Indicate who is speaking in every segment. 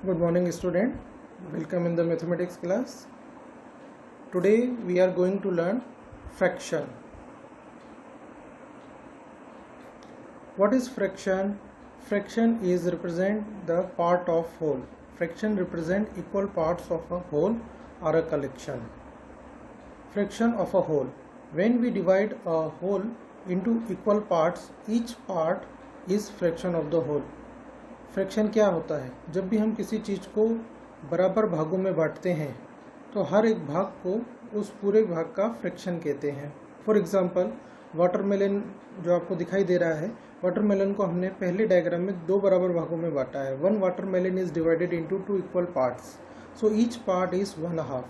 Speaker 1: Good morning student, welcome in the mathematics class. Today we are going to learn fraction. What is fraction? Fraction is represent the part of whole. Fraction represent equal parts of a whole or a collection. Fraction of a whole. When we divide a whole into equal parts, each part is fraction of the whole. Fraction क्या होता है? जब भी हम किसी चीज़ को बराबर भागों में बांटते हैं तो हर एक भाग को उस पूरे भाग का फ्रैक्शन कहते हैं. फॉर एग्जांपल वाटरमेलन जो आपको दिखाई दे रहा है, वाटरमेलन को हमने पहले डायग्राम में दो बराबर भागों में बांटा है. One watermelon is divided into two equal parts, so each part is 1/2.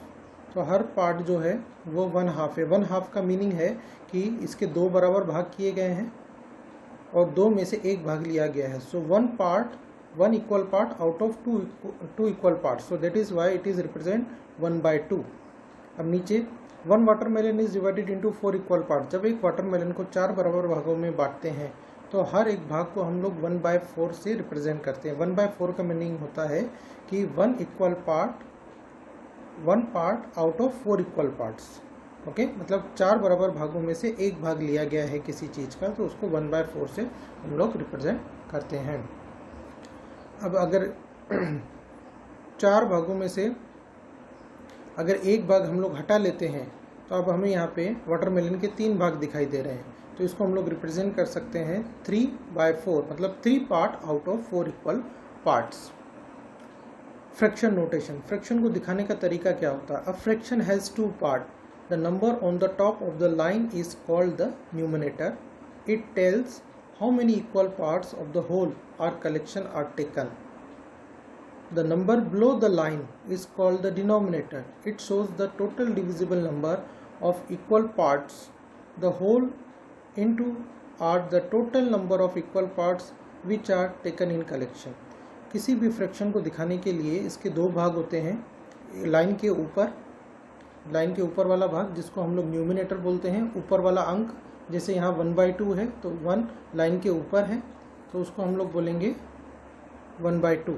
Speaker 1: तो हर पार्ट जो है वो 1/2 है. 1/2 का मीनिंग है कि इसके दो बराबर भाग किए गए हैं और दो में से एक भाग लिया गया है. सो one equal part out of two equal parts, so that is why it is represent 1/2. अब नीचे one watermelon is divided into 4 equal parts. जब एक वाटरमेलन को 4 बराबर भागों में बांटते हैं तो हर एक भाग को हम लोग 1/4 से रिप्रेजेंट करते हैं. 1/4 का मीनिंग होता है कि one part out of 4 equal parts. Okay, मतलब 4 बराबर भागों में से एक भाग लिया गया है किसी चीज़ का, तो उसको 1/4 से हम लोग रिप्रेजेंट करते हैं. अब अगर 4 भागों में से अगर एक भाग हम लोग हटा लेते हैं तो अब हमें यहाँ पे वाटरमेलन के 3 भाग दिखाई दे रहे हैं, तो इसको हम लोग रिप्रेजेंट कर सकते हैं 3/4, मतलब 3 part out of 4 equal parts. Fraction notation. Fraction को दिखाने का तरीका क्या होता है? A fraction has 2 part. The number on the top of the line is called the numerator. It tells how many equal parts of the whole or collection are taken. The number below the line is called the denominator. It shows the total divisible number of equal parts. The whole into are the total number of equal parts which are taken in collection. किसी भी fraction को दिखाने के लिए इसके दो भाग होते हैं. लाइन के ऊपर वाला भाग जिसको हम लोग न्यूमरेटर बोलते हैं. ऊपर वाला अंक जैसे यहाँ 1/2 है तो 1 लाइन के ऊपर है तो उसको हम लोग बोलेंगे 1/2.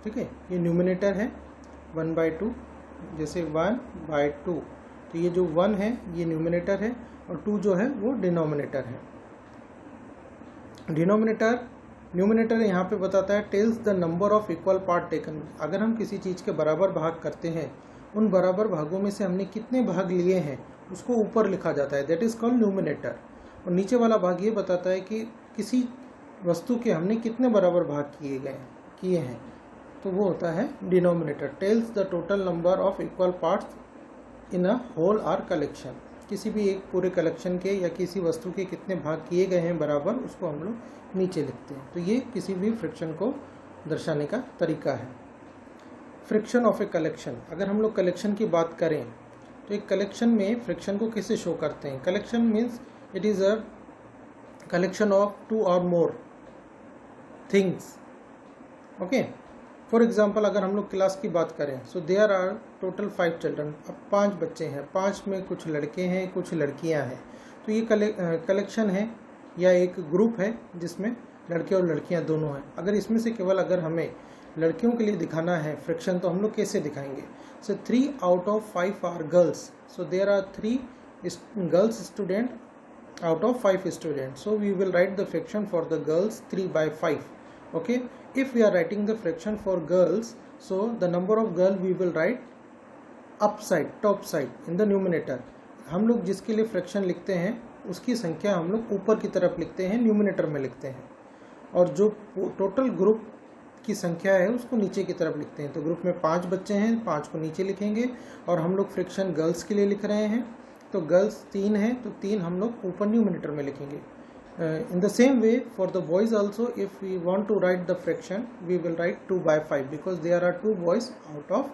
Speaker 1: ठीक है, ये न्यूमरेटर है 1/2, जैसे 1/2. तो ये जो 1 है ये न्यूमरेटर है और 2 जो है वो डिनोमिनेटर है. न्यूमरेटर यहाँ पे बताता है tells the number of equal part taken. अगर हम किसी चीज़ के बराबर भाग करते हैं, उन बराबर भागों में से हमने कितने भाग लिए हैं उसको ऊपर लिखा जाता है, दैट इज़ कॉल्ड न्यूमरेटर. और नीचे वाला भाग ये बताता है कि किसी वस्तु के हमने कितने बराबर भाग किए हैं, तो वो होता है denominator. Tells the total number of equal parts in a whole or collection. किसी भी एक पूरे कलेक्शन के या किसी वस्तु के कितने भाग किए गए हैं बराबर, उसको हम लोग नीचे लिखते हैं. तो ये किसी भी फ्रैक्शन को दर्शाने का तरीका है. Fraction of a collection. अगर हम लोग कलेक्शन की बात करें तो एक कलेक्शन में फ्रैक्शन को कैसे शो करते हैं? Collection means it is a collection of 2 और more things. Okay, for example अगर हम लोग क्लास की बात करें, so there are total 5 children. अब 5 बच्चे हैं, 5 में कुछ लड़के हैं कुछ लड़कियां हैं. तो ये कलेक्शन है या एक ग्रुप है जिसमें लड़के और लड़कियां दोनों हैं. अगर इसमें से केवल अगर हमें लड़कियों के लिए दिखाना है फ्रैक्शन, तो हम लोग कैसे दिखाएंगे? So 3 out of 5 are girls. So there are 3 girls student out of 5 students. So we will write the fraction for the girls 3/5. Okay, if we are writing the fraction for girls, so the number of girl we will write top side in the numerator. हम लोग जिसके लिए fraction लिखते हैं उसकी संख्या हम लोग ऊपर की तरफ लिखते हैं, न्यूमरेटर में लिखते हैं, और जो टोटल ग्रुप की संख्या है उसको नीचे की तरफ लिखते हैं. तो ग्रुप में 5 बच्चे हैं, 5 को नीचे लिखेंगे और हम लोग फ्रैक्शन गर्ल्स के लिए लिख रहे हैं, तो गर्ल्स 3 हैं तो 3 हम लोग ऊपर न्यूमरेटर में लिखेंगे. In the same way for the boys also, if we want to write the fraction we will write 2/5 because there are 2 boys out of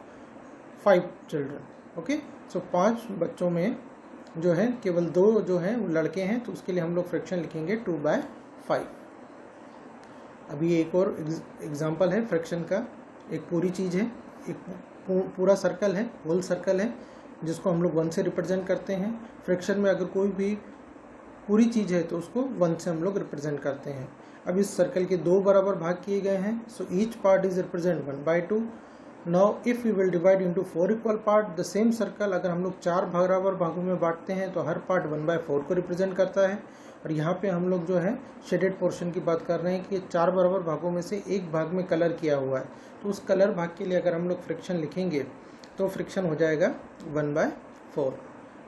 Speaker 1: 5 children. Okay, so 5 बच्चों में जो है केवल 2 जो हैं वो लड़के हैं, तो उसके लिए हम लोग फ्रैक्शन लिखेंगे 2/5. अभी एक और एग्जाम्पल है फ्रैक्शन का. एक पूरी चीज़ है, एक पूरा सर्कल है, होल सर्कल है, जिसको हम लोग 1 से रिप्रेजेंट करते हैं. फ्रैक्शन में अगर कोई भी पूरी चीज़ है तो उसको 1 से हम लोग रिप्रेजेंट करते हैं। अब इस सर्कल के 2 बराबर भाग किए गए हैं, so each part is represent 1/2। Now if we will divide into 4 equal part, the same circle अगर हम लोग 4 बराबर भागों में बांटते हैं तो हर पार्ट 1/4 को रिप्रेजेंट करता है। और यहाँ पे हम लोग जो है शेडेड पोर्शन की बात कर रहे हैं कि 4 बराबर भागों में से एक भाग में कलर किया हुआ है, तो उस कलर भाग के लिए अगर हम लोग फ्रिक्शन लिखेंगे तो फ्रिक्शन हो जाएगा 1/4।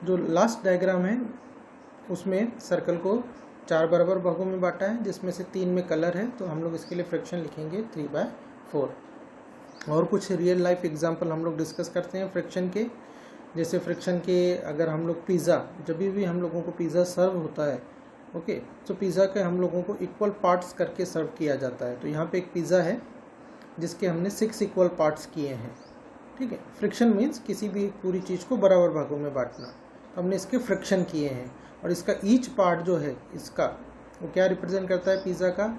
Speaker 1: जो लास्ट डायग्राम है उसमें सर्कल को 4 बराबर भागों में बांटा है, जिसमें से 3 में कलर है, तो हम लोग इसके लिए फ्रिक्शन लिखेंगे 3/4। और कुछ रियल लाइफ एग्जांपल हम लोग डिस्कस करते हैं फ्रिक्शन के। जैसे फ्रिक्शन के अगर हम लोग पिज़्ज़ा, जब भी हम लोगों को पिज़्ज़ा सर्व होता है, ओके, तो पिज़्ज़ा के हम लोगों को इक्वल पार्ट्स करके सर्व किया जाता है। तो यहाँ पे एक पिज़्ज़ा है जिसके हमने 6 इक्वल पार्ट्स किए हैं, ठीक है। फ्रिक्शन मीन्स किसी भी पूरी चीज़ को बराबर भागों में बांटना, तो हमने इसके फ्रिक्शन किए हैं। और इसका ईच पार्ट जो है इसका वो क्या रिप्रेजेंट करता है, पिज़्ज़ा का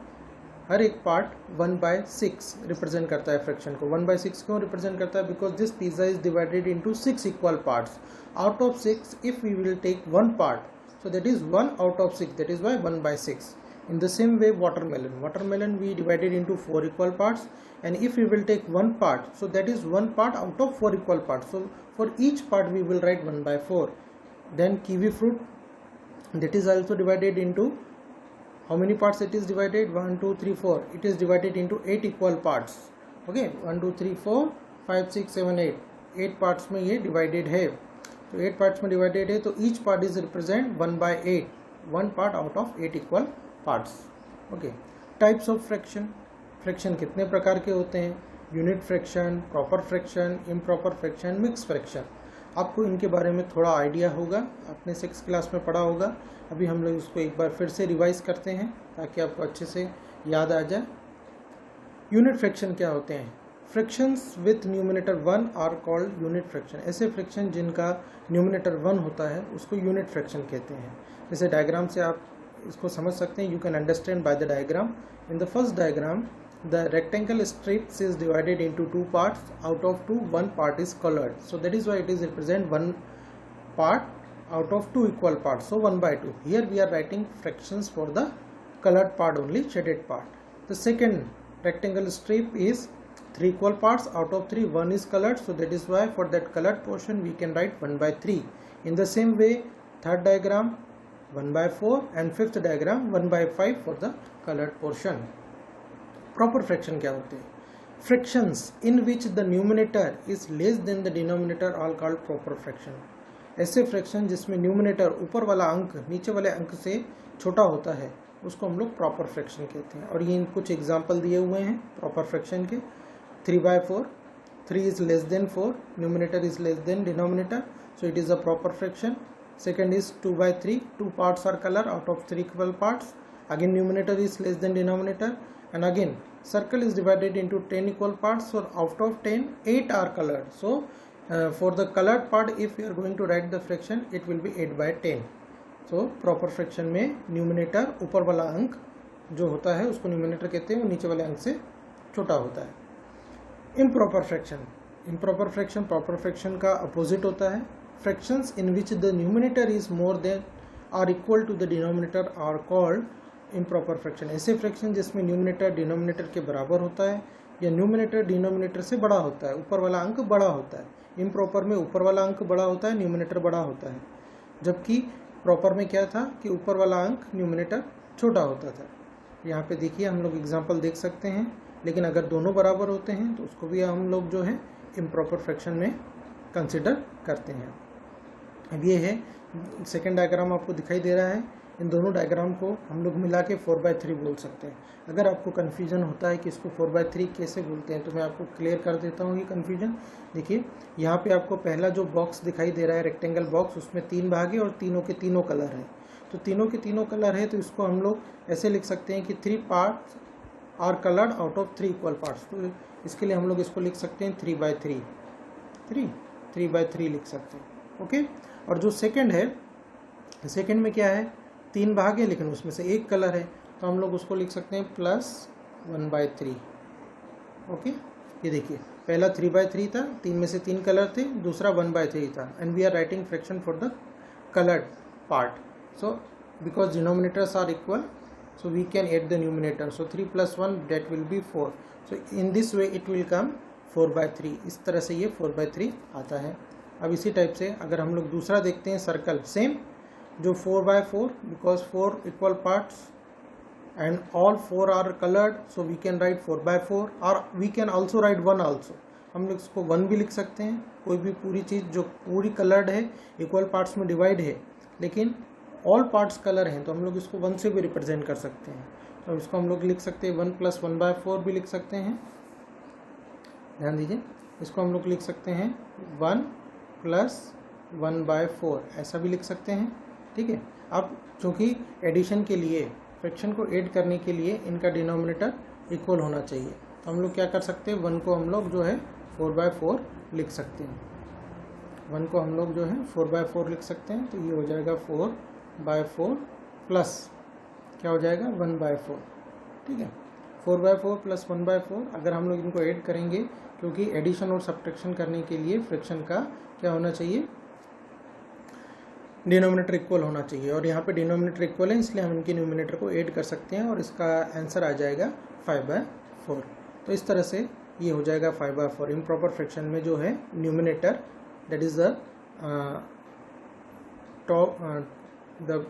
Speaker 1: हर एक पार्ट 1/6 रिप्रेजेंट करता है फ्रिक्शन को। 1/6 क्यों रिप्रेजेंट करता है, because this pizza is divided into 6 equal parts. Out of 6 if we will take 1 part, so that is 1 out of 6, that is why 1/6. In the same way watermelon we divided into 4 equal parts, and if we will take 1 part, so that is 1 part out of 4 equal parts, so for each part we will write 1/4. Then kiwi fruit, that is also divided into how many parts it is divided, 1 2 3 4, it is divided into 8 equal parts, okay, 1 2 3 4 5 6 7 8 parts में ये divided है। तो 8 parts में divided है, तो each part is represent 1/8, 1 part out of 8 equal parts, okay. Types of fraction, fraction कितने प्रकार के होते हैं, unit fraction, proper fraction, improper fraction, mix fraction. आपको इनके बारे में थोड़ा आइडिया होगा, आपने 6th क्लास में पढ़ा होगा। अभी हम लोग इसको एक बार फिर से रिवाइज करते हैं ताकि आपको अच्छे से याद आ जाए। यूनिट फ्रैक्शन क्या होते हैं, fractions with numerator 1 are called unit fraction. ऐसे फ्रिक्शन जिनका न्यूमिनेटर 1 होता है उसको यूनिट फ्रैक्शन कहते हैं। जैसे डायग्राम से आप इसको समझ सकते हैं, you can understand by the diagram. In the first diagram the rectangle strips is divided into 2 parts, out of 2 1 part is coloured, so that is why it is represent 1 part out of 2 equal parts, so 1/2. Here we are writing fractions for the colored part only, shaded part. The second rectangle strip is 3 equal parts, out of 3 1 is colored, so that is why for that colored portion we can write 1/3. In the same way third diagram 1/4 and fifth diagram 1/5 for the colored portion. Proper fraction क्या होते हैं, fractions in which the numerator is less than the denominator are called proper fraction. ऐसे fraction जिसमें numerator ऊपर वाला अंक नीचे वाले अंक से छोटा होता है उसको हम लोग प्रॉपर फ्रैक्शन कहते हैं। और ये कुछ एग्जांपल दिए हुए हैं प्रॉपर फ्रैक्शन के। 3/4, 3 is less than 4, numerator is less than denominator, so it is a proper fraction. Second is 2/3, 2 parts are colour out of 3 equal parts, again numerator is less than denominator, and again circle is divided into 10 equal parts, so out of 10 8 are colored, so for the colored part if we are going to write the fraction it will be 8/10. so proper fraction में numerator ऊपर वाला अंक जो होता है उसको numerator कहते हैं, वो नीचे वाले अंक से छोटा होता है। Improper fraction, improper fraction proper fraction का अपोजिट होता है। Fractions in which the numerator is more than or equal to the denominator are called improper fraction. ऐसे फ्रैक्शन जिसमें न्यूमिनेटर डिनोमिनेटर के बराबर होता है या न्यूमिनेटर डिनोमिनेटर से बड़ा होता है, ऊपर वाला अंक बड़ा होता है। इम्प्रॉपर में ऊपर वाला अंक बड़ा होता है, न्यूमिनेटर बड़ा होता है, जबकि प्रॉपर में क्या था कि ऊपर वाला अंक न्यूमिनेटर छोटा होता था। यहाँ पे देखिए हम लोग एग्जांपल देख सकते हैं, लेकिन अगर दोनों बराबर होते हैं तो उसको भी हम लोग जो है इम्प्रॉपर फ्रैक्शन में कंसिडर करते हैं। अब ये है सेकेंड डायग्राम आपको दिखाई दे रहा है, इन दोनों डायग्राम को हम लोग मिला के 4/3 बोल सकते हैं। अगर आपको कन्फ्यूजन होता है कि इसको 4/3 कैसे बोलते हैं तो मैं आपको क्लियर कर देता हूँ ये कन्फ्यूजन। देखिए यहाँ पे आपको पहला जो बॉक्स दिखाई दे रहा है रेक्टेंगल बॉक्स, उसमें 3 भाग है और तीनों के तीनों कलर हैं। तो तीनों के तीनों कलर है तो इसको हम लोग ऐसे लिख सकते हैं कि 3 parts are coloured out of 3 equal parts. तो इसके लिए हम लोग इसको लिख सकते हैं 3/3, 3/3 लिख सकते हैं, ओके। और जो सेकेंड है, सेकेंड में क्या है, 3 भाग है लेकिन उसमें से एक कलर है, तो हम लोग उसको लिख सकते हैं +1/3, ओके। ये देखिए पहला 3/3 था, 3 में से 3 कलर थे, दूसरा 1/3 था, and we are writing fraction for the coloured part. So because denominators are equal, so we can add the numerator. So 3 plus 1 that will be 4. So in this way it will come 4/3. इस तरह से ये 4/3 आता है. अब इसी type से अगर हम लोग दूसरा देखते हैं सर्कल, सेम जो 4/4, because 4 equal parts and all 4 are colored, so we can write 4/4 or we can also write 1 also. हम लोग इसको 1 भी लिख सकते हैं. कोई भी पूरी चीज़ जो पूरी कलर्ड है, इक्वल पार्ट्स में डिवाइड है, लेकिन ऑल पार्ट्स कलर हैं, तो हम लोग इसको 1 से भी रिप्रेजेंट कर सकते हैं. तो इसको हम लोग लिख सकते हैं 1 + 1/4 भी लिख सकते हैं. ध्यान दीजिए, इसको हम लोग लिख सकते हैं 1 + 1/4, ऐसा भी लिख सकते हैं. ठीक है. अब चूँकि एडिशन के लिए, फ्रैक्शन को ऐड करने के लिए इनका डिनोमिनेटर इक्वल होना चाहिए, तो हम लोग क्या कर सकते हैं, 1 को हम लोग जो है 4/4 लिख सकते हैं. 1 को हम लोग जो है 4/4 लिख सकते हैं. तो ये हो जाएगा 4/4 प्लस क्या हो जाएगा 1/4. ठीक है. 4/4 प्लस 1/4. अगर हम लोग इनको ऐड करेंगे, क्योंकि एडिशन और सब्ट्रैक्शन करने के लिए फ्रैक्शन का क्या होना चाहिए, डिनोमिनेटर इक्वल होना चाहिए. और यहाँ पे डिनोमिनेटर इक्वल है, इसलिए हम इनके न्यूमिनेटर को ऐड कर सकते हैं और इसका आंसर आ जाएगा 5/4. तो इस तरह से ये हो जाएगा 5/4. इम्प्रॉपर फ्रैक्शन में जो है numerator, that is the top the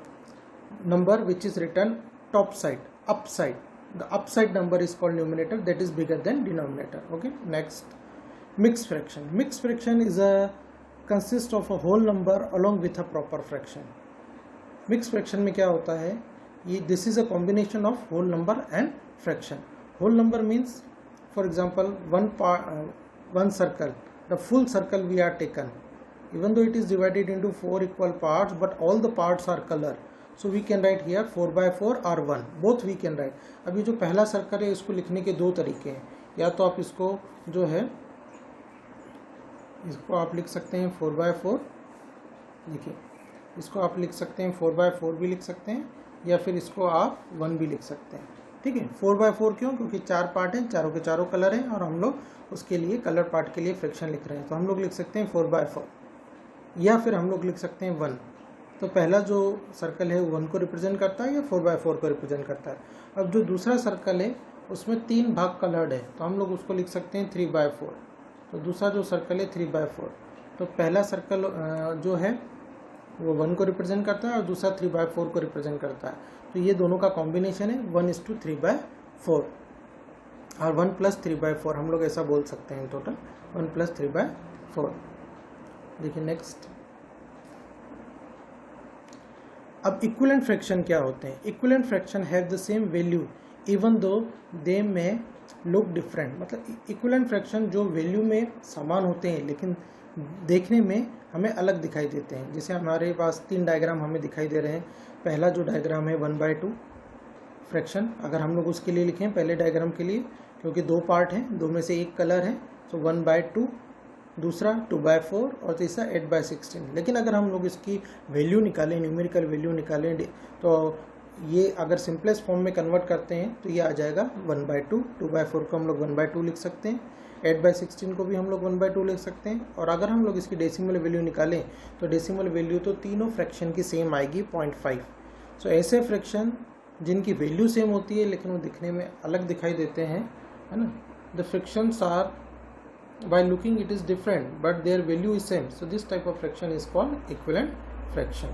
Speaker 1: number which is return top side, up side. The up side number is called numerator, that is bigger than denominator. Okay. Next, mix fraction. Mix fraction is a consist of a whole number along with a proper fraction. Mixed fraction में क्या होता है, ये this is a combination of whole number and fraction. Whole number means, for example, one circle, the full circle we are taken, even though it is divided into 4 equal parts, but all the parts are color, so we can write here 4/4 or 1, both we can write. अभी जो पहला circle है, इसको लिखने के दो तरीके हैं. या तो आप इसको जो है, इसको आप लिख सकते हैं 4/4. देखिए, इसको आप लिख सकते हैं 4/4 भी लिख सकते हैं, या फिर इसको आप 1 भी लिख सकते हैं. ठीक है. 4/4 क्यों, क्योंकि 4 पार्ट हैं, चारों के चारों कलर हैं, और हम लोग उसके लिए कलर पार्ट के लिए फ्रैक्शन लिख रहे हैं, तो हम लोग लिख सकते हैं 4/4, या फिर हम लोग लिख सकते हैं 1. तो पहला जो सर्कल है वो 1 को रिप्रेजेंट करता है या 4/4 को रिप्रेजेंट करता है. अब जो दूसरा सर्कल है उसमें 3 भाग कलर्ड है, तो हम लोग उसको लिख सकते हैं 3/4. तो दूसरा जो सर्कल है 3/4. तो पहला सर्कल जो है वो 1 को रिप्रेजेंट करता है और दूसरा 3/4 को रिप्रेजेंट करता है. तो ये दोनों का कॉम्बिनेशन है 1:3/4 और 1 + 3/4, हम लोग ऐसा बोल सकते हैं. टोटल 1 + 3/4. देखिए नेक्स्ट. अब इक्विवेलेंट फ्रैक्शन क्या होते हैं. Equivalent fraction have the same value even though they may look different. मतलब इक्विवेलेंट फ्रैक्शन जो वैल्यू में समान होते हैं लेकिन देखने में हमें अलग दिखाई देते हैं. जैसे हमारे पास 3 डायग्राम हमें दिखाई दे रहे हैं. पहला जो डायग्राम है 1/2 फ्रैक्शन, अगर हम लोग उसके लिए लिखें पहले डायग्राम के लिए, क्योंकि 2 पार्ट हैं, 2 में से एक कलर है, तो 1/2, दूसरा 2/4 और तीसरा 8/16. लेकिन अगर हम लोग इसकी वैल्यू निकालें, न्यूमेरिकल वैल्यू निकालें, तो ये अगर सिंपलेस्ट फॉर्म में कन्वर्ट करते हैं तो ये आ जाएगा 1/2. 2/4 को हम लोग 1/2 लिख सकते हैं, 8/16 को भी हम लोग 1/2 लिख सकते हैं. और अगर हम लोग इसकी डेसिमल वैल्यू निकालें तो डेसिमल वैल्यू तो तीनों फ्रैक्शन की सेम आएगी, 0.5. सो ऐसे फ्रैक्शन जिनकी वैल्यू सेम होती है लेकिन वो दिखने में अलग दिखाई देते हैं, है ना. The fractions are by looking it is different but their value is same, so this type of fraction is called equivalent fraction.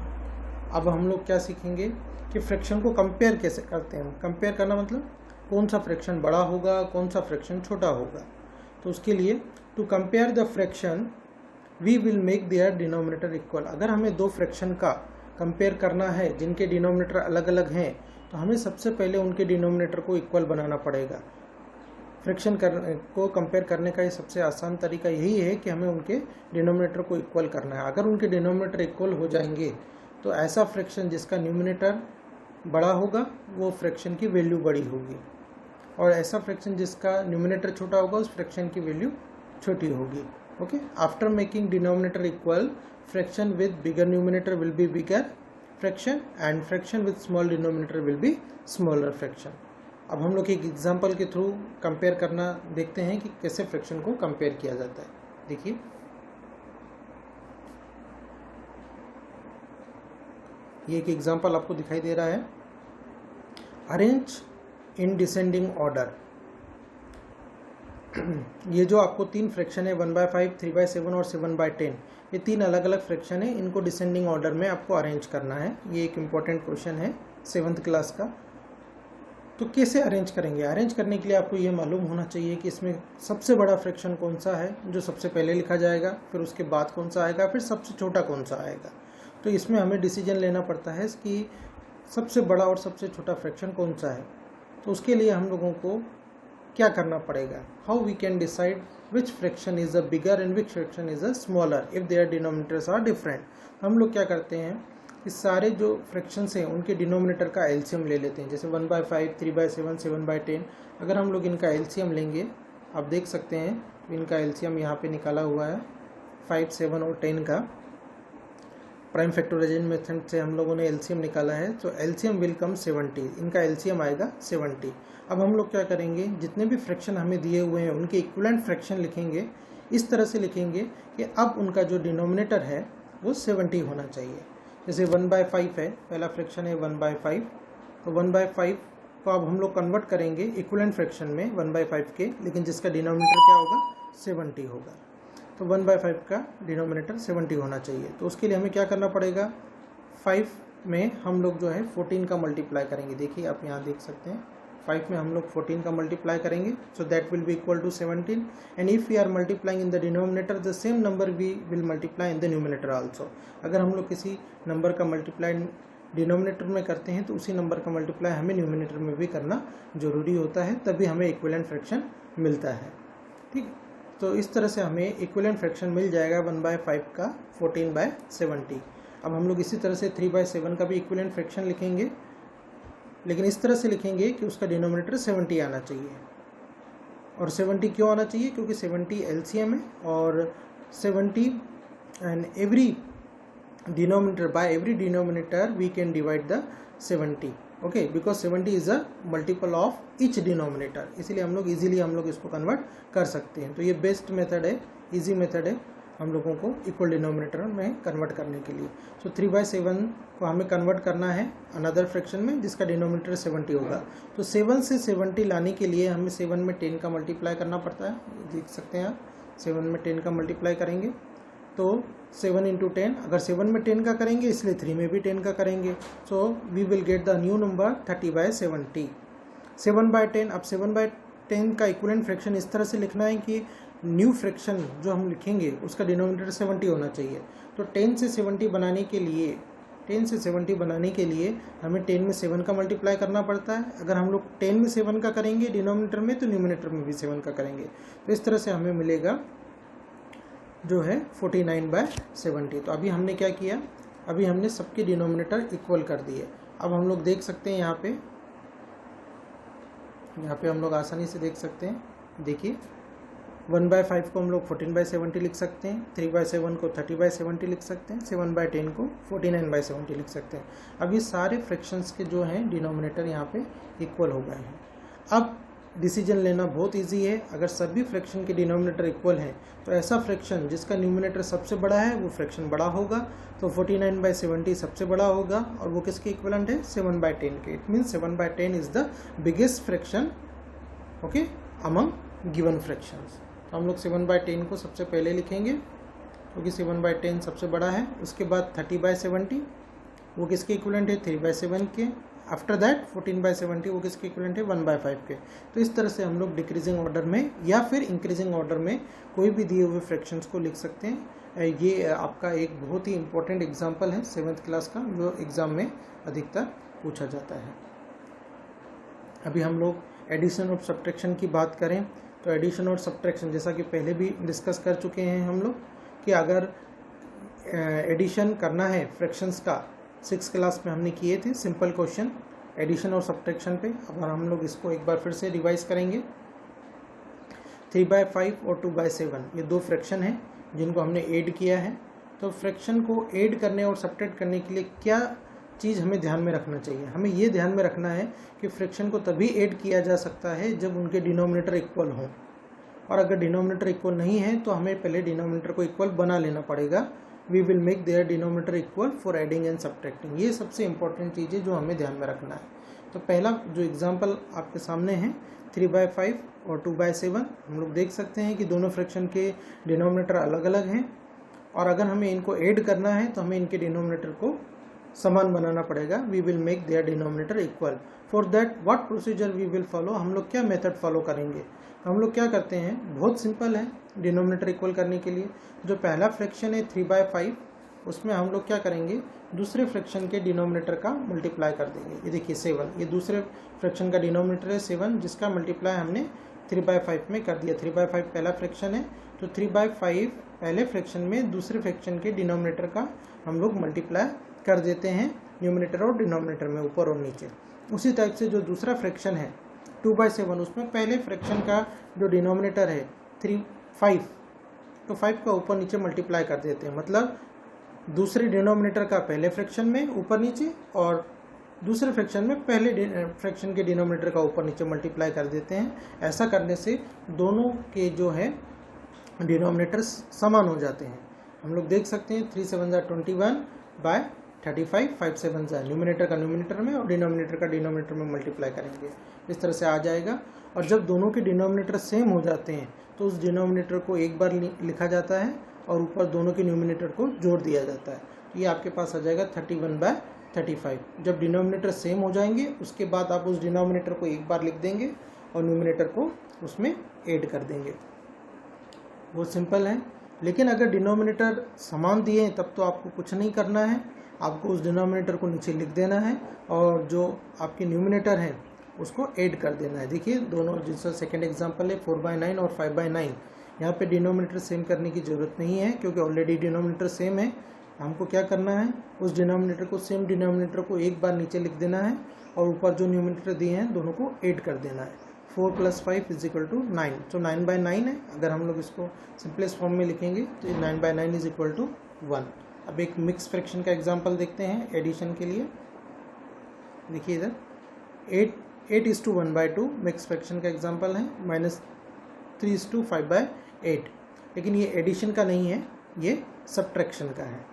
Speaker 1: अब हम लोग क्या सीखेंगे कि फ्रैक्शन को कंपेयर कैसे करते हैं. कंपेयर करना मतलब कौन सा फ्रैक्शन बड़ा होगा, कौन सा फ्रैक्शन छोटा होगा. तो उसके लिए to compare the fraction we will make their denominator equal. अगर हमें 2 फ्रैक्शन का कंपेयर करना है जिनके डिनोमिनेटर अलग अलग हैं, तो हमें सबसे पहले उनके डिनोमिनेटर को इक्वल बनाना पड़ेगा. फ्रैक्शन को कंपेयर करने का ये सबसे आसान तरीका यही है कि हमें उनके डिनोमिनेटर को इक्वल करना है. अगर उनके डिनोमिनेटर इक्वल हो जाएंगे तो ऐसा फ्रैक्शन जिसका न्यूमिनेटर बड़ा होगा वो फ्रैक्शन की वैल्यू बड़ी होगी, और ऐसा फ्रैक्शन जिसका न्यूमिनेटर छोटा होगा उस फ्रैक्शन की वैल्यू छोटी होगी. Okay. After making denominator equal, fraction with bigger numerator will be bigger fraction and fraction with small denominator will be smaller fraction. अब हम लोग एक एग्जांपल के थ्रू कंपेयर करना देखते हैं कि कैसे फ्रैक्शन को कंपेयर किया जाता है. देखिए, ये एक एग्जांपल आपको दिखाई दे रहा है, अरेंज इन डिसेंडिंग ऑर्डर। ये जो आपको 3 फ्रैक्शन है 1/5, 3/7 और 7/10, ये 3 अलग अलग फ्रैक्शन है, इनको डिसेंडिंग ऑर्डर में आपको अरेंज करना है। ये एक इम्पॉर्टेंट क्वेश्चन है 7th क्लास का। तो कैसे अरेंज करेंगे? अरेंज करने के लिए आपको ये मालूम होना चाहिए कि इसमें सबसे बड़ा फ्रैक्शन कौन सा है जो सबसे पहले लिखा जाएगा, फिर उसके बाद कौन सा आएगा, फिर सबसे छोटा कौन सा आएगा। तो इसमें हमें डिसीजन लेना पड़ता है कि सबसे बड़ा और सबसे छोटा फ्रैक्शन कौन सा है। तो उसके लिए हम लोगों को क्या करना पड़ेगा? How we can decide which fraction is a bigger and which fraction is a smaller if their denominators are different. हम लोग क्या करते हैं कि सारे जो फ्रैक्शंस हैं उनके डिनोमिनेटर का एलसीएम ले लेते हैं। जैसे 1/5, 3/7, 7/10, अगर हम लोग इनका एलसीएम लेंगे, आप देख सकते हैं इनका एलसीएम यहाँ पे निकाला हुआ है 5, 7 और 10 का। प्राइम फैक्टराइजेशन मेथड से हम लोगों ने एलसीएम निकाला है, तो एलसीएम विल कम 70, इनका एलसीएम आएगा 70। अब हम लोग क्या करेंगे, जितने भी फ्रैक्शन हमें दिए हुए हैं उनके इक्विवेलेंट फ्रैक्शन लिखेंगे। इस तरह से लिखेंगे कि अब उनका जो डिनोमिनेटर है वो 70 होना चाहिए। जैसे 1/5 है, पहला फ्रैक्शन है 1/5, तो 1/5 को अब हम लोग कन्वर्ट करेंगे इक्विवेलेंट फ्रैक्शन में 1/5 के, लेकिन जिसका डिनोमिनेटर क्या होगा? 70 होगा। तो 1/5 का डिनोमिनेटर 70 होना चाहिए। तो उसके लिए हमें क्या करना पड़ेगा? 5 में हम लोग जो है 14 का मल्टीप्लाई करेंगे। देखिए आप यहाँ देख सकते हैं 5 में हम लोग 14 का मल्टीप्लाई करेंगे, so that will be equal to 17। And if we are multiplying in the denominator the same number we will multiply in the numerator also. अगर हम लोग किसी नंबर का मल्टीप्लाई डिनोमिनेटर में करते हैं तो उसी नंबर का मल्टीप्लाई हमें न्यूमिनेटर में भी करना जरूरी होता है, तभी हमें इक्विवेलेंट फ्रैक्शन मिलता है। ठीक, तो इस तरह से हमें इक्विवेलेंट फ्रैक्शन मिल जाएगा 1/5 का 14/70। अब हम लोग इसी तरह से 3/7 का भी इक्विवेलेंट फ्रैक्शन लिखेंगे, लेकिन इस तरह से लिखेंगे कि उसका डिनोमिनेटर 70 आना चाहिए। और 70 क्यों आना चाहिए? क्योंकि 70 एलसीएम है और 70 and every denominator, by every denominator we can divide the 70, okay, because 70 is a multiple of each denominator, इसलिए हम लोग इजीली हम लोग इसको कन्वर्ट कर सकते हैं। तो ये बेस्ट मेथड है, इजी मेथड है हम लोगों को इक्वल डिनोमिनेटर में कन्वर्ट करने के लिए। सो 3/7 को हमें कन्वर्ट करना है अनदर फ्रैक्शन में जिसका डिनोमिनेटर 70 होगा। तो 7 से 70 लाने के लिए हमें 7 में 10 का मल्टीप्लाई करना पड़ता है। देख सकते हैं आप 7 में 10 का मल्टीप्लाई करेंगे तो 7 × 10, अगर 7 में 10 का करेंगे इसलिए 3 में भी 10 का करेंगे। So we will get the new number 30/70। 7/10, अब 7/10 का इक्विवेलेंट फ्रैक्शन इस तरह से लिखना है कि न्यू फ्रैक्शन जो हम लिखेंगे उसका डिनोमिनेटर 70 होना चाहिए। तो 10 से 70 बनाने के लिए 10 से 70 बनाने के लिए हमें 10 में 7 का मल्टीप्लाई करना पड़ता है। अगर हम लोग 10 में 7 का करेंगे डिनोमिनेटर में तो न्यूमिनेटर में भी 7 का करेंगे। तो इस तरह से हमें मिलेगा जो है 49/70। तो अभी हमने क्या किया, अभी हमने सबके डिनोमिनेटर इक्वल कर दिए। अब हम लोग देख सकते हैं यहाँ पे हम लोग आसानी से देख सकते हैं। देखिए 1/5 को हम लोग 14/70 लिख सकते हैं, 3/7 को 30/70 लिख सकते हैं, 7/10 को 49/70 लिख सकते हैं। अब ये सारे फ्रैक्शंस के जो हैं डिनोमिनेटर यहाँ पे इक्वल हो गए हैं। अब डिसीजन लेना बहुत इजी है। अगर सभी फ्रैक्शन के डिनोमिनेटर इक्वल हैं तो ऐसा फ्रैक्शन जिसका न्यूमिनेटर सबसे बड़ा है वो फ्रैक्शन बड़ा होगा। तो 49/70 सबसे बड़ा होगा और वो किसके इक्वलेंट है? 7/10 के। It means 7/10 is the biggest fraction, okay, among given fractions. तो हम लोग 7/10 को सबसे पहले लिखेंगे क्योंकि 7/10 सबसे बड़ा है। उसके बाद 30/70 वो किसके इक्वलेंट है? 3/7 के। आफ्टर दैट 14/70 वो किसके इक्वलेंट है? 1/5 के। तो इस तरह से हम लोग डिक्रीजिंग ऑर्डर में या फिर इंक्रीजिंग ऑर्डर में कोई भी दिए हुए फ्रैक्शंस को लिख सकते हैं। ये आपका एक बहुत ही इंपॉर्टेंट एग्जाम्पल है 7th क्लास का, जो एग्ज़ाम में अधिकतर पूछा जाता है। अभी हम लोग एडिशन और सब्ट्रैक्शन की बात करें तो एडिशन और सब्ट्रैक्शन जैसा कि पहले भी डिस्कस कर चुके हैं हम लोग कि अगर एडिशन करना है फ्रैक्शंस का, 6th क्लास में हमने किए थे सिंपल क्वेश्चन एडिशन और सब्ट्रैक्शन पे। अब हम लोग इसको एक बार फिर से रिवाइज करेंगे। 3/5 और 2/7 ये दो फ्रैक्शन हैं जिनको हमने ऐड किया है। तो फ्रैक्शन को ऐड करने और सब्ट्रैक्ट करने के लिए क्या चीज़ हमें ध्यान में रखना चाहिए? हमें ये ध्यान में रखना है कि फ्रैक्शन को तभी ऐड किया जा सकता है जब उनके डिनोमिनेटर इक्वल हों, और अगर डिनोमिनेटर इक्वल नहीं है तो हमें पहले डिनोमिनेटर को इक्वल बना लेना पड़ेगा, we will make their denominator equal for adding and subtracting. ये सबसे इंपॉर्टेंट चीज़ है जो हमें ध्यान में रखना है। तो पहला जो एग्जांपल आपके सामने है 3/5 और 2/7, हम लोग देख सकते हैं कि दोनों फ्रैक्शन के डिनोमिनेटर अलग अलग हैं, और अगर हमें इनको ऐड करना है तो हमें इनके डिनोमिनेटर को समान बनाना पड़ेगा। We will make their denominator equal. For that what procedure we will follow, हम लोग क्या मेथड फॉलो करेंगे। हम लोग क्या करते हैं, बहुत सिंपल है डिनोमिनेटर इक्वल करने के लिए। जो पहला फ्रैक्शन है 3/5, उसमें हम लोग क्या करेंगे, दूसरे फ्रैक्शन के डिनोमिनेटर का मल्टीप्लाई कर देंगे। ये देखिए 7, ये दूसरे फ्रैक्शन का डिनोमिनेटर है 7, जिसका मल्टीप्लाई हमने 3/5 में कर दिया। 3/5 पहला फ्रैक्शन है, तो 3/5 पहले फ्रैक्शन में दूसरे फ्रैक्शन के डिनोमिनेटर का हम लोग मल्टीप्लाई कर देते हैं न्यूमिनेटर और डिनोमिनेटर में, ऊपर और नीचे। उसी टाइप से जो दूसरा फ्रैक्शन है 2/7, उसमें पहले फ्रैक्शन का जो डिनोमिनेटर है 5, तो 5 का ऊपर नीचे मल्टीप्लाई कर देते हैं। मतलब दूसरे डिनोमिनेटर का पहले फ्रैक्शन में ऊपर नीचे, और दूसरे फ्रैक्शन में पहले फ्रैक्शन के डिनोमिनेटर का ऊपर नीचे मल्टीप्लाई कर देते हैं। ऐसा करने से दोनों के जो है डिनोमिनेटर्स समान हो जाते हैं। हम लोग देख सकते हैं 3 7 21/35, 5 7 न्यूमिनेटर का न्यूमिनेटर में और डिनोमिनेटर का डिनोमिनेटर में मल्टीप्लाई करेंगे, इस तरह से आ जाएगा। और जब दोनों के डिनोमिनेटर सेम हो जाते हैं तो उस डिनोमिनेटर को एक बार लिखा जाता है और ऊपर दोनों के न्यूमिनेटर को जोड़ दिया जाता है। ये आपके पास आ जाएगा 31/35। जब डिनोमिनेटर सेम हो जाएंगे उसके बाद आप उस डिनोमिनेटर को एक बार लिख देंगे और न्यूमिनेटर को उसमें ऐड कर देंगे। बहुत सिंपल है। लेकिन अगर डिनोमिनेटर समान दिए हैं तब तो आपको कुछ नहीं करना है, आपको उस डिनोमिनेटर को नीचे लिख देना है और जो आपके न्यूमिनेटर हैं उसको ऐड कर देना है। देखिए दोनों, जिसका सेकेंड एग्जांपल है 4/9 और 5/9, यहाँ पे डिनोमिनेटर सेम करने की ज़रूरत नहीं है क्योंकि ऑलरेडी डिनोमिनेटर सेम है। हमको क्या करना है, उस डिनोमिनेटर को, सेम डिनोमिनेटर को एक बार नीचे लिख देना है और ऊपर जो न्यूमिनेटर दिए हैं दोनों को ऐड कर देना है। 4 + 5 = 9, तो 9/9 है। अगर हम लोग इसको सिंपलेस्ट फॉर्म में लिखेंगे तो 9/9 = 1। अब एक मिक्स फ्रैक्शन का एग्जांपल देखते हैं एडिशन के लिए। देखिए इधर 8:1/2 मिक्स फ्रैक्शन का एग्जांपल है, -3:5/8। लेकिन ये एडिशन का नहीं है, ये सब्ट्रैक्शन का है।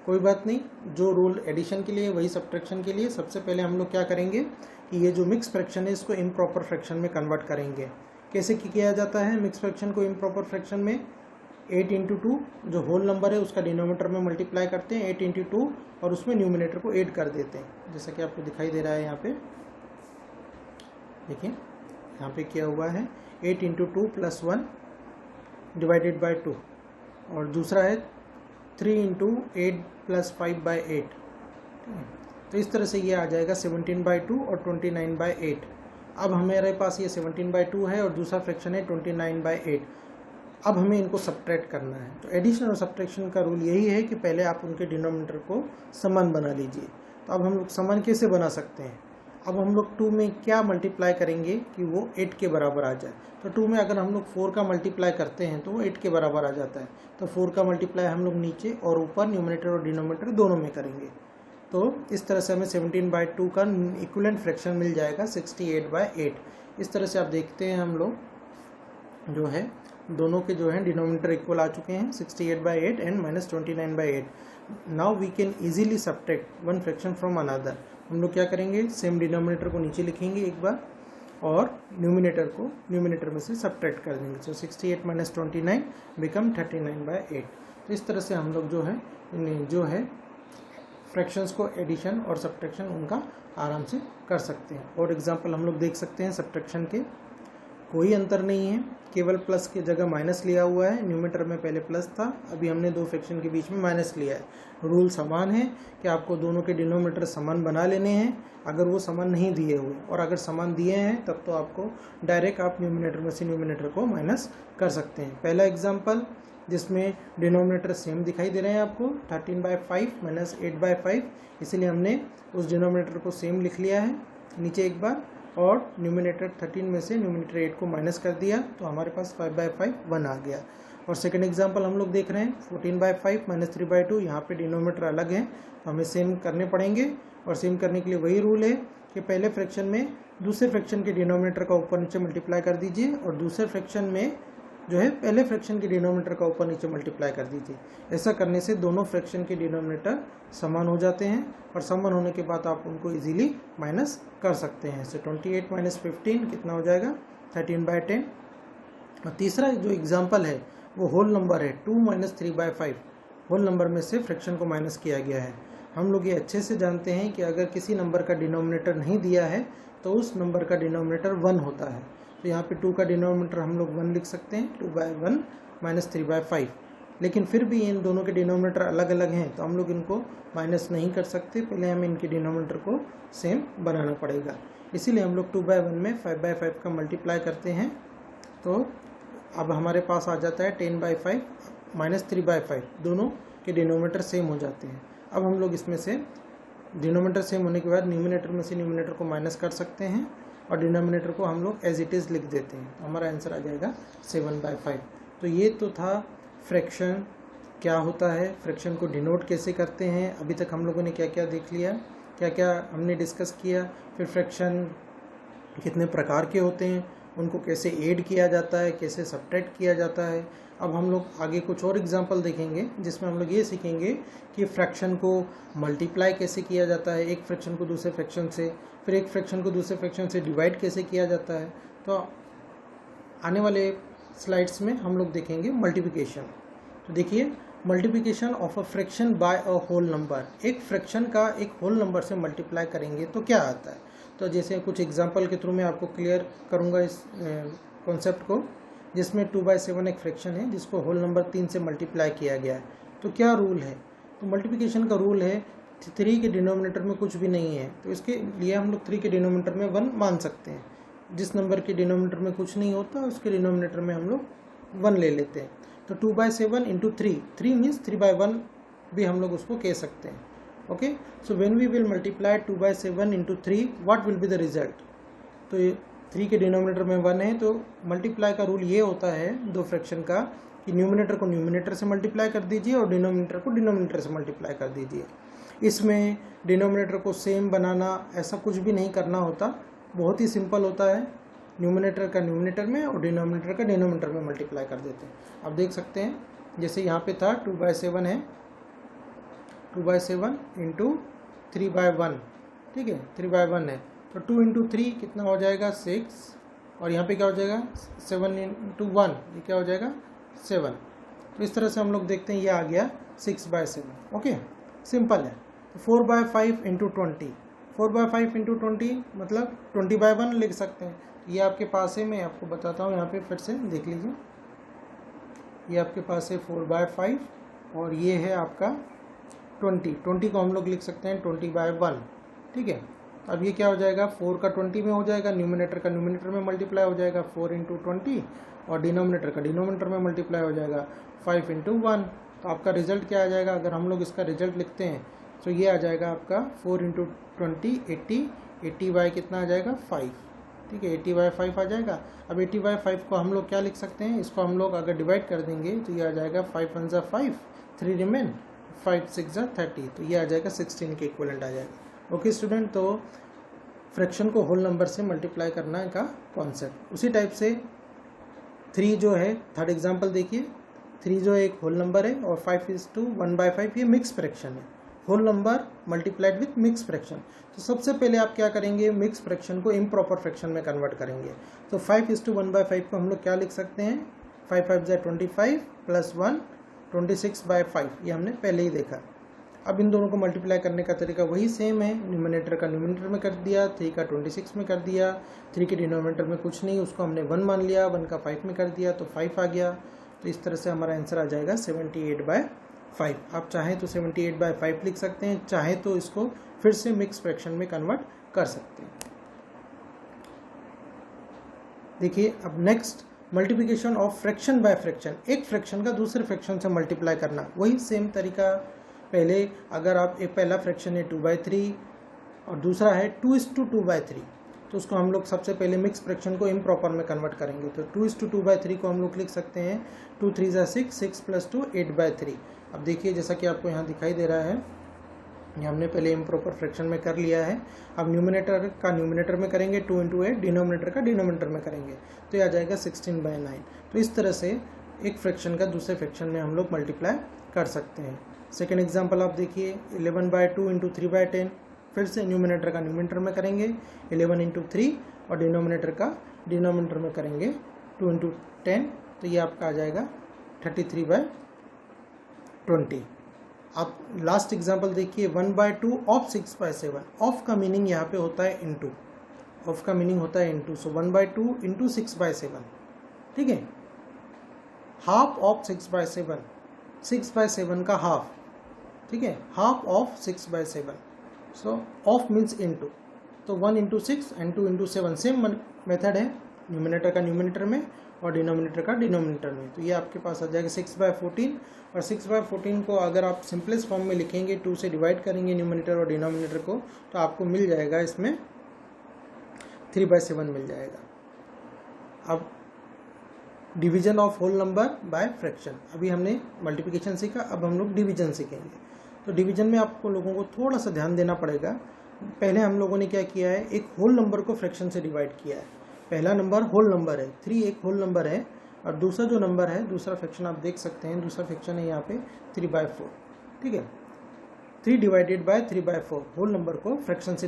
Speaker 1: कोई बात नहीं, जो रूल एडिशन के लिए वही सब्ट्रैक्शन के लिए। सबसे पहले हम लोग क्या करेंगे कि ये जो मिक्स फ्रैक्शन है इसको इम्प्रॉपर फ्रैक्शन में कन्वर्ट करेंगे। कैसे किया जाता है मिक्स फ्रैक्शन को इम्प्रॉपर फ्रैक्शन में, 8 × 2 जो होल नंबर है उसका डिनोमिनेटर में मल्टीप्लाई करते हैं 8 × 2 और उसमें न्यूमिनेटर को ऐड कर देते हैं, जैसा कि आपको दिखाई दे रहा है यहाँ पे। देखिए यहाँ पे क्या हुआ है, 8 × 2 + 1 / 2, और दूसरा है 3 × 8 + 5/8। तो इस तरह से ये आ जाएगा 17/2 और 29/8। अब हमारे पास ये 17/2 है और दूसरा फ्रैक्शन है 29/8। अब हमें इनको सब्ट्रैक्ट करना है। तो एडिशन और सब्ट्रैक्शन का रूल यही है कि पहले आप उनके डिनोमिनेटर को समान बना लीजिए। तो अब हम लोग समान कैसे बना सकते हैं, अब हम लोग 2 में क्या मल्टीप्लाई करेंगे कि वो 8 के बराबर आ जाए। तो 2 में अगर हम लोग 4 का मल्टीप्लाई करते हैं तो वो 8 के बराबर आ जाता है। तो 4 का मल्टीप्लाई हम लोग नीचे और ऊपर न्यूमिनेटर और डिनोमिनेटर दोनों में करेंगे। तो इस तरह से हमें 17/2 का इक्विवेलेंट फ्रैक्शन मिल जाएगा 68/8। इस तरह से आप देखते हैं हम लोग जो है दोनों के जो है डिनोमिनेटर इक्वल आ चुके हैं 68/8 and -29/8। Now we can easily subtract one fraction from another. हम लोग क्या करेंगे, सेम डिनोमिनेटर को नीचे लिखेंगे एक बार और न्यूमिनेटर को न्यूमिनेटर में से सब्ट्रैक्ट कर देंगे। सो 68 - 29 = 39/8। तो इस तरह से हम लोग जो है फ्रैक्शंस को एडिशन और सब्ट्रैक्शन उनका आराम से कर सकते हैं। और एग्जांपल हम लोग देख सकते हैं सब्ट्रैक्शन के, कोई अंतर नहीं है, केवल प्लस की जगह माइनस लिया हुआ है। न्यूमिनेटर में पहले प्लस था, अभी हमने दो फ्रैक्शन के बीच में माइनस लिया है। रूल समान है कि आपको दोनों के डिनोमिनेटर समान बना लेने हैं अगर वो समान नहीं दिए हुए, और अगर समान दिए हैं तब तो आपको डायरेक्ट आप न्यूमिनेटर में से न्यूमिनेटर को माइनस कर सकते हैं। पहला एग्जाम्पल जिसमें डिनोमिनेटर सेम दिखाई दे रहे हैं आपको, 13/5 - 8/5, इसलिए हमने उस डिनोमिनेटर को सेम लिख लिया है नीचे एक बार, और न्यूमिनेटर 13 में से न्यूमिनेटर 8 को माइनस कर दिया तो हमारे पास 5/5 1 आ गया। और सेकंड एग्जांपल हम लोग देख रहे हैं 14/5 - 3/2, यहाँ पे डिनोमिनेटर अलग है तो हमें सेम करने पड़ेंगे। और सेम करने के लिए वही रूल है कि पहले फ्रैक्शन में दूसरे फ्रैक्शन के डिनोमिनेटर का ऊपर नीचे मल्टीप्लाई कर दीजिए और दूसरे फ्रैक्शन में जो है पहले फ्रैक्शन के डिनोमिनेटर का ऊपर नीचे मल्टीप्लाई कर दीजिए। ऐसा करने से दोनों फ्रैक्शन के डिनोमिनेटर समान हो जाते हैं और समान होने के बाद आप उनको इजीली माइनस कर सकते हैं। सो 28 माइनस 15 कितना हो जाएगा 13/10। और तीसरा जो एग्जाम्पल है वो होल नंबर है 2 माइनस 3/5। होल नंबर में से फ्रैक्शन को माइनस किया गया है। हम लोग ये अच्छे से जानते हैं कि अगर किसी नंबर का डिनोमिनेटर नहीं दिया है तो उस नंबर का डिनोमिनेटर 1 होता है। तो यहाँ पे 2 का डिनोमिनेटर हम लोग 1 लिख सकते हैं, 2/1 माइनस 3/5। लेकिन फिर भी इन दोनों के डिनोमिनेटर अलग अलग हैं तो हम लोग इनको माइनस नहीं कर सकते, पहले हमें इनके डिनोमिनेटर को सेम बनाना पड़ेगा। इसीलिए हम लोग 2/1 में 5/5 का मल्टीप्लाई करते हैं। तो अब हमारे पास आ जाता है 10/5 माइनस 3/5, दोनों के डिनोमिनेटर सेम हो जाते हैं। अब हम लोग इसमें से डिनोमिनेटर सेम होने के बाद न्यूमिनेटर में से न्यूमिनेटर को माइनस कर सकते हैं और डिनोमिनेटर को हम लोग एज इट इज़ लिख देते हैं। तो हमारा आंसर आ जाएगा 7/5। तो ये तो था फ्रैक्शन क्या होता है, फ्रैक्शन को डिनोट कैसे करते हैं। अभी तक हम लोगों ने क्या क्या देख लिया, क्या क्या हमने डिस्कस किया। फिर फ्रैक्शन कितने प्रकार के होते हैं, उनको कैसे ऐड किया जाता है, कैसे सब्ट्रैक्ट किया जाता है। अब हम लोग आगे कुछ और एग्जांपल देखेंगे जिसमें हम लोग ये सीखेंगे कि फ्रैक्शन को मल्टीप्लाई कैसे किया जाता है, एक फ्रैक्शन को दूसरे फ्रैक्शन से, फिर एक फ्रैक्शन को दूसरे फ्रैक्शन से डिवाइड कैसे किया जाता है। तो आने वाले स्लाइड्स में हम लोग देखेंगे मल्टीप्लिकेशन। तो देखिए, multiplication of a fraction by a whole number. एक फ्रैक्शन का एक होल नंबर से मल्टीप्लाई करेंगे तो क्या आता है। तो जैसे कुछ एग्जांपल के थ्रू मैं आपको क्लियर करूंगा इस कॉन्सेप्ट को, जिसमें 2/7 एक फ्रैक्शन है जिसको होल नंबर 3 से मल्टीप्लाई किया गया है। तो क्या रूल है, तो मल्टीप्लिकेशन का रूल है 3 के डिनोमिनेटर में कुछ भी नहीं है तो इसके लिए हम लोग 3 के डिनोमिनेटर में 1 मान सकते हैं। जिस नंबर के डिनोमिनेटर में कुछ नहीं होता उसके डिनोमिनेटर में हम लोग 1 ले लेते हैं। तो 2/7 इंटू 3 मीन्स 3/1 भी हम लोग उसको कह सकते हैं। Okay, so when we will multiply 2/7 into 3 what will be the result. तो 3 के डिनोमिनेटर में 1 है तो मल्टीप्लाई का रूल ये होता है दो फ्रैक्शन का कि न्यूमिनेटर को न्यूमिनेटर से मल्टीप्लाई कर दीजिए और डिनोमिनेटर को डिनोमिनेटर से मल्टीप्लाई कर दीजिए। इसमें डिनोमिनेटर को सेम बनाना ऐसा कुछ भी नहीं करना होता, बहुत ही सिंपल होता है। न्यूमिनेटर का न्यूमिनेटर में और डिनोमिनेटर का डिनोमिनेटर में मल्टीप्लाई कर देते हैं। आप देख सकते हैं जैसे यहाँ पे था 2/7 है, 2/7 इंटू 3/1, ठीक है 3/1 है तो 2 इंटू 3 कितना हो जाएगा 6 और यहाँ पे क्या हो जाएगा 7 इंटू 1 ये क्या हो जाएगा 7। तो इस तरह से हम लोग देखते हैं ये आ गया 6/7। ओके, सिंपल है। तो 4/5 इंटू 20, 4/5 इंटू 20 मतलब 20/1 लिख सकते हैं। ये आपके पास है, मैं आपको बताता हूँ यहाँ पे फिर से देख लीजिए। ये आपके पास है 4/5 और ये है आपका 20 को हम लोग लिख सकते हैं 20/1, ठीक है। अब ये क्या हो जाएगा 4 का 20 में हो जाएगा, न्यूमिनेटर का न्यूमिनेटर में मल्टीप्लाई हो जाएगा 4 इंटू 20 और डिनोमिनेटर का डिनोमिनेटर में मल्टीप्लाई हो जाएगा 5 इंटू 1। तो आपका रिजल्ट क्या आ जाएगा, अगर हम लोग इसका रिजल्ट लिखते हैं तो ये आ जाएगा आपका 4 इंटू 20 80/, कितना आ जाएगा 5, ठीक है 80/5 आ जाएगा। अब 80/5 को हम लोग क्या लिख सकते हैं, इसको हम लोग अगर डिवाइड कर देंगे तो ये आ जाएगा 5 1 5, 3 रिमेन, 5 6 30, तो ये आ जाएगा 16 के इक्वलेंट आ जाएगा। ओके स्टूडेंट, तो फ्रैक्शन को होल नंबर से मल्टीप्लाई करना का कॉन्सेप्ट। उसी टाइप से 3 जो है, थर्ड एग्जांपल देखिए, 3 जो एक होल नंबर है और 5:1/5 ये मिक्स फ्रैक्शन है। Whole number multiplied with mix fraction. तो सबसे पहले आप क्या करेंगे, मिक्स फ्रैक्शन को इम्प्रॉपर फ्रैक्शन में कन्वर्ट करेंगे। तो 5:1/5 को हम लोग क्या लिख सकते हैं, 5 5 25 प्लस 1 26/5, ये हमने पहले ही देखा। अब इन दोनों को मल्टीप्लाई करने का तरीका वही सेम है, न्यूमिनेटर का न्यूमिनेटर में कर दिया, 3 का 26 में कर दिया, 3 के डिनोमिनेटर में कुछ नहीं उसको हमने 1 मान लिया, 1 का 5 में कर दिया तो 5 आ गया। तो इस तरह से हमारा आंसर आ जाएगा 78/5। आप चाहें तो 78/5 लिख सकते हैं, चाहे तो इसको फिर से मिक्स फ्रैक्शन में कन्वर्ट कर सकते हैं। देखिए अब next, multiplication of fraction bye fraction. एक फ्रैक्शन का दूसरे फ्रैक्शन से मल्टीप्लाई करना, वही सेम तरीका। पहले अगर आप एक पहला फ्रैक्शन है 2/3 और दूसरा है 2:2/3, तो उसको हम लोग सबसे पहले मिक्स फ्रैक्शन को इम्प्रॉपर में कन्वर्ट करेंगे। तो 2:2/3 को हम लोग लिख सकते हैं 2 3 6, 6 + 2 8/3। अब देखिए जैसा कि आपको यहाँ दिखाई दे रहा है ये हमने पहले इम्प्रॉपर फ्रैक्शन में कर लिया है। अब न्यूमिनेटर का न्यूमिनेटर में करेंगे 2 × 8, डिनोमिनेटर का डिनोमिनेटर में करेंगे तो ये आ जाएगा 16/9। तो इस तरह से एक फ्रैक्शन का दूसरे फ्रैक्शन में हम लोग मल्टीप्लाई कर सकते हैं। सेकेंड एग्जाम्पल आप देखिए 11/2 × 3/10। फिर से न्यूमिनेटर का न्यूमिनेटर में करेंगे 11 × 3 और डिनोमिनेटर का डिनोमिनेटर में करेंगे 2 × 10। तो ये आपका आ जाएगा 33/20। आप लास्ट एग्जांपल देखिए 1/2 ऑफ 6/7। ऑफ का मीनिंग यहाँ पे होता है इनटू, ऑफ का मीनिंग होता है इनटू। सो 1/2 × 6/7, ठीक है। हाफ ऑफ 6/7, 6/7 का हाफ, ठीक है, half of 6/7। So of means into, तो 1 × 6 and 2 × 7 सेम मेथड है, न्यूमिनेटर का न्यूमिनेटर में और डिनोमिनेटर का डिनोमिनेटर में। तो ये आपके पास आ जाएगा 6/14। और 6/14 को अगर आप सिंपलेस्ट फॉर्म में लिखेंगे, 2 से डिवाइड करेंगे न्यूमिनेटर और डिनोमिनेटर को, तो आपको मिल जाएगा इसमें 3/7 मिल जाएगा। अब division of whole number by fraction, अभी हमने मल्टीप्लिकेशन सीखा, अब हम लोग डिवीजन सीखेंगे। तो डिवीजन में आपको लोगों को थोड़ा सा ध्यान देना पड़ेगा। पहले हम लोगों ने क्या किया है, एक होल नंबर को फ्रैक्शन से डिवाइड किया है। पहला नंबर होल नंबर है, 3 एक होल नंबर है, और दूसरा जो नंबर है, दूसरा फ्रैक्शन आप देख सकते हैं, दूसरा फ्रैक्शन है यहाँ पे 3/4, ठीक है। 3 / 3/4 होल नंबर को फ्रैक्शन से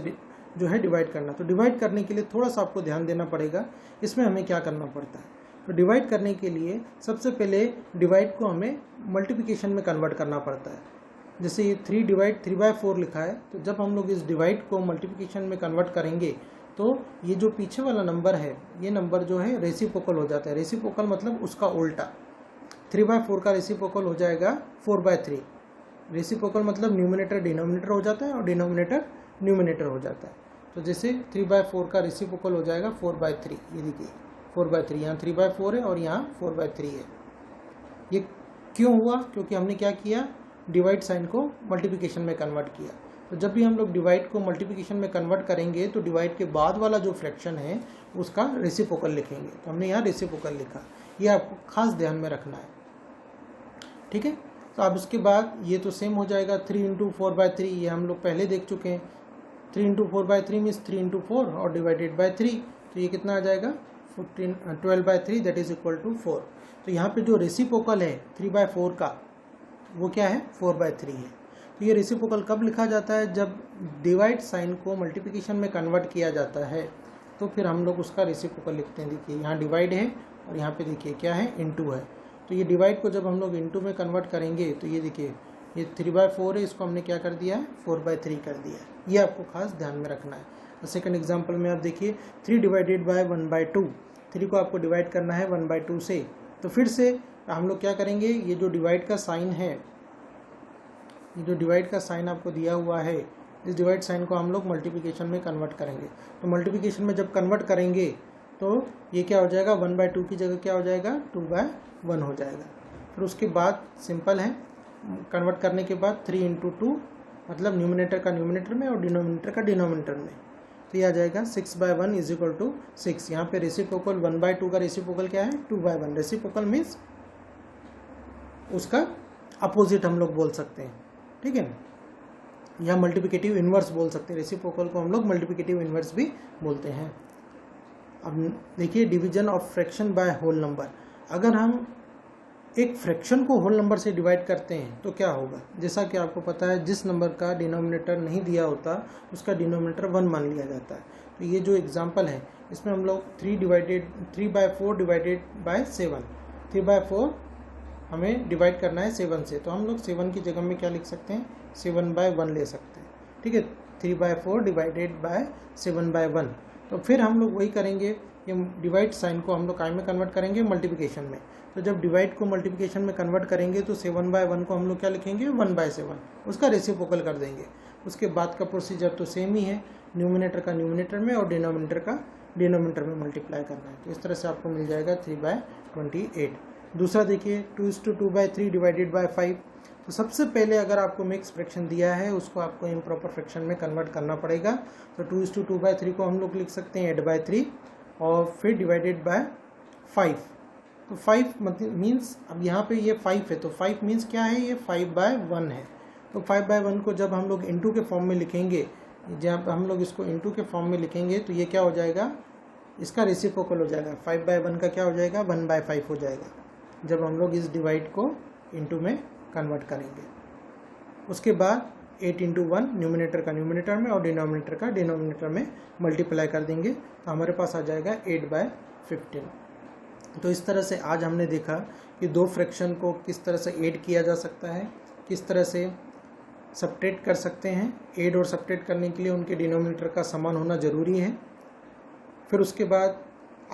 Speaker 1: जो है डिवाइड करना। तो डिवाइड करने के लिए थोड़ा सा आपको ध्यान देना पड़ेगा। इसमें हमें क्या करना पड़ता है, तो डिवाइड करने के लिए सबसे पहले डिवाइड को हमें मल्टीप्लिकेशन में कन्वर्ट करना पड़ता है। जैसे ये 3 / 3/4 लिखा है, तो जब हम लोग इस डिवाइड को मल्टीप्लिकेशन में कन्वर्ट करेंगे तो ये जो पीछे वाला नंबर है, ये नंबर जो है रेसिप्रोकल हो जाता है। रेसिप्रोकल मतलब उसका उल्टा। 3/4 का रेसिप्रोकल हो जाएगा 4/3। रेसिप्रोकल मतलब न्यूमिनेटर डिनोमिनेटर हो जाता है और डिनोमिनेटर न्यूमिनेटर हो जाता है। तो जैसे 3/4 का रेसिप्रोकल हो जाएगा 4/3। ये देखिए 4/3, यहाँ 3/4 है और यहाँ 4/3 है। ये क्यों हुआ, क्योंकि हमने क्या किया, डिवाइड साइन को मल्टीप्लिकेशन में कन्वर्ट किया। तो जब भी हम लोग डिवाइड को मल्टीप्लिकेशन में कन्वर्ट करेंगे तो डिवाइड के बाद वाला जो फ्रैक्शन है उसका रेसिप्रोकल लिखेंगे। तो हमने यहाँ रेसिप्रोकल लिखा, ये आपको खास ध्यान में रखना है, ठीक है। तो अब उसके बाद ये तो सेम हो जाएगा 3 × 4/3, ये हम लोग पहले देख चुके हैं। 3 × 4/3 मीन्स 3 × 4 और डिवाइडेड बाय 3, तो ये कितना आ जाएगा 12/3, दैट इज इक्वल टू 4। तो यहाँ पे जो रेसिप्रोकल है 3/4 का, वो क्या है 4/3 है। तो ये रेसिप्रोकल कब लिखा जाता है, जब डिवाइड साइन को मल्टीप्लिकेशन में कन्वर्ट किया जाता है, तो फिर हम लोग उसका रेसिप्रोकल लिखते हैं। देखिए यहाँ डिवाइड है और यहाँ पे देखिए क्या है, इनटू है। तो ये डिवाइड को जब हम लोग इनटू में कन्वर्ट करेंगे तो ये देखिए ये 3/4 है, इसको हमने क्या कर दिया है 4/3 कर दिया है। ये आपको खास ध्यान में रखना है। सेकेंड एग्जाम्पल में आप देखिए 3 / 1/2, 3 को आपको डिवाइड करना है 1/2 से। तो फिर से हम लोग क्या करेंगे, ये जो डिवाइड का साइन है, ये जो डिवाइड का साइन आपको दिया हुआ है, इस डिवाइड साइन को हम लोग मल्टीप्लिकेशन में कन्वर्ट करेंगे। तो मल्टीप्लिकेशन में जब कन्वर्ट करेंगे तो ये क्या हो जाएगा, 1/2 की जगह क्या हो जाएगा 2/1 हो जाएगा। फिर उसके बाद सिंपल है, कन्वर्ट करने के बाद 3 × 2 मतलब न्यूमिनेटर का न्यूमिनेटर में और डिनोमिनेटर का डिनोमिनेटर में, तो ये आ जाएगा 6/1 इज इक्वल टू 6। यहाँ पे रेसिप्रोकल 1/2 का रेसिप्रोकल क्या है 2/1। रेसिप्रोकल मीन्स उसका अपोजिट हम लोग बोल सकते हैं, ठीक है, या मल्टीप्लिकेटिव इन्वर्स बोल सकते हैं। रेसिप्रोकल को हम लोग मल्टीप्लिकेटिव इन्वर्स भी बोलते हैं। अब देखिए division of fraction by whole number. अगर हम एक फ्रैक्शन को होल नंबर से डिवाइड करते हैं तो क्या होगा, जैसा कि आपको पता है जिस नंबर का डिनोमिनेटर नहीं दिया होता उसका डिनोमिनेटर 1 मान लिया जाता है। तो ये जो एग्जांपल है इसमें हम लोग 3/4 डिवाइडेड बाय 7, 3/4 हमें डिवाइड करना है 7 से, तो हम लोग 7 की जगह में क्या लिख सकते हैं 7/1 ले सकते हैं, ठीक है। 3/4 डिवाइडेड बाय 7/1। तो फिर हम लोग वही करेंगे, ये डिवाइड साइन को हम लोग काय में कन्वर्ट करेंगे मल्टीप्लिकेशन में। तो जब डिवाइड को मल्टीप्लिकेशन में कन्वर्ट करेंगे तो 7/1 को हम लोग क्या लिखेंगे 1/7, उसका रेसिप्रोकल कर देंगे। उसके बाद का प्रोसीजर तो सेम ही है, न्यूमिनेटर का न्यूमिनेटर में और डिनोमिनेटर का डिनोमिनेटर में मल्टीप्लाई करना है। तो इस तरह से आपको मिल जाएगा 3/28। दूसरा देखिए 2:2/3 डिवाइडेड बाय 5। तो सबसे पहले अगर आपको मिक्स फ्रैक्शन दिया है उसको आपको इम्प्रॉपर फ्रैक्शन में कन्वर्ट करना पड़ेगा। तो 2:2/3 को हम लोग लिख सकते हैं 8/3 और फिर डिवाइडेड बाय 5। तो 5 मीन्स अब यहाँ पे ये 5 है तो 5 मीन्स क्या है, ये 5/1 है। तो 5/1 को जब हम लोग इंटू के फॉर्म में लिखेंगे, जब हम लोग इसको इंटू के फॉर्म में लिखेंगे तो ये क्या हो जाएगा, इसका रेसिप्रोकल हो जाएगा। 5/1 का क्या हो जाएगा, 1/5 हो जाएगा जब हम लोग इस डिवाइड को इंटू में कन्वर्ट करेंगे। उसके बाद 8 × 1 न्यूमिनेटर का न्यूमिनेटर में और डिनोमिनेटर का डिनोमिनेटर में मल्टीप्लाई कर देंगे तो हमारे पास आ जाएगा 8/15। तो इस तरह से आज हमने देखा कि दो फ्रैक्शन को किस तरह से ऐड किया जा सकता है, किस तरह से सब्ट्रैक्ट कर सकते हैं। ऐड और सब्ट्रैक्ट करने के लिए उनके डिनोमिनेटर का समान होना ज़रूरी है। फिर उसके बाद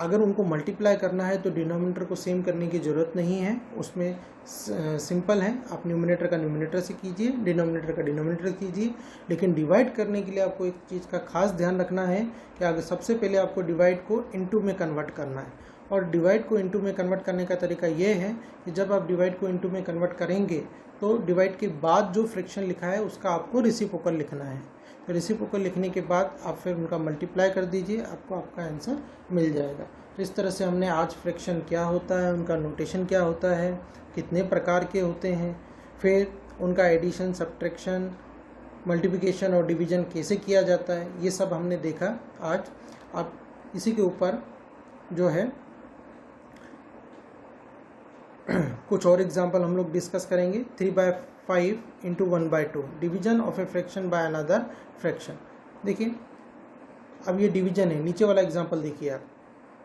Speaker 1: अगर उनको मल्टीप्लाई करना है तो डिनोमिनेटर को सेम करने की ज़रूरत नहीं है, उसमें सिंपल है, आप न्यूमिनेटर का न्यूमिनेटर से कीजिए, डिनोमिनेटर का डिनोमिनेटर कीजिए। लेकिन डिवाइड करने के लिए आपको एक चीज़ का खास ध्यान रखना है कि अगर सबसे पहले आपको डिवाइड को इनटू में कन्वर्ट करना है। और डिवाइड को इनटू में कन्वर्ट करने का तरीका ये है कि जब आप डिवाइड को इनटू में कन्वर्ट करेंगे तो डिवाइड के बाद जो फ्रैक्शन लिखा है उसका आपको रेसिप्रोकल लिखना है। तो रेसिप्रोकल लिखने के बाद आप फिर उनका मल्टीप्लाई कर दीजिए, आपको आपका आंसर मिल जाएगा। तो इस तरह से हमने आज फ्रैक्शन क्या होता है, उनका नोटेशन क्या होता है, कितने प्रकार के होते हैं, फिर उनका एडिशन, सब्ट्रैक्शन, मल्टीप्लिकेशन और डिवीजन कैसे किया जाता है, ये सब हमने देखा आज। अब इसी के ऊपर जो है कुछ और एग्जाम्पल हम लोग डिस्कस करेंगे। 3/5 × 1/2 division of a fraction by another fraction. देखिए अब ये डिवीजन है, नीचे वाला एग्जाम्पल देखिए आप,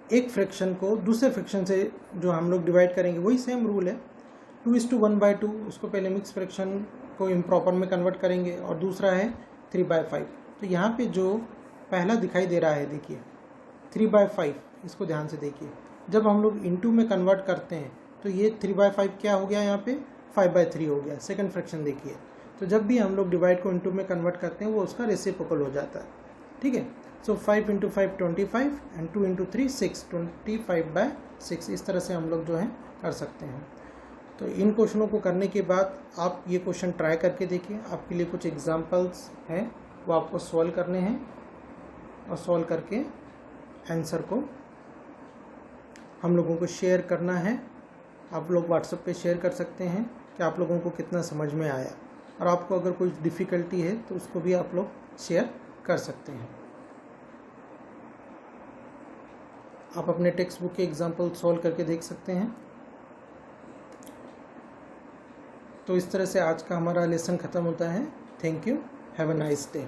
Speaker 1: एक फ्रैक्शन को दूसरे फ्रैक्शन से जो हम लोग डिवाइड करेंगे वही सेम रूल है, 2:1/2। उसको पहले मिक्स फ्रैक्शन को इम्प्रॉपर में कन्वर्ट करेंगे और दूसरा है 3/5। तो यहाँ पे जो पहला दिखाई दे रहा है देखिए 3/5, इसको ध्यान से देखिए। जब हम लोग इनटू में कन्वर्ट करते हैं तो ये 3/5 क्या हो गया, यहाँ पे 5/3 हो गया। सेकंड फ्रैक्शन देखिए, तो जब भी हम लोग डिवाइड को इनटू में कन्वर्ट करते हैं वो उसका रेसिप्रोकल हो जाता है, ठीक है। सो 5 × 5 25 एंड 2 × 3 6, 25/6। इस तरह से हम लोग जो है कर सकते हैं। तो इन क्वेश्चनों को करने के बाद आप ये क्वेश्चन ट्राई करके देखिए। आपके लिए कुछ एग्जांपल्स हैं वो आपको सॉल्व करने हैं और सॉल्व करके आंसर को हम लोगों को शेयर करना है। आप लोग व्हाट्सएप पे शेयर कर सकते हैं कि आप लोगों को कितना समझ में आया, और आपको अगर कोई डिफ़िकल्टी है तो उसको भी आप लोग शेयर कर सकते हैं। आप अपने टेक्स्ट बुक के एग्जाम्पल सॉल्व करके देख सकते हैं। तो इस तरह से आज का हमारा लेसन ख़त्म होता है। Thank you, have a nice day.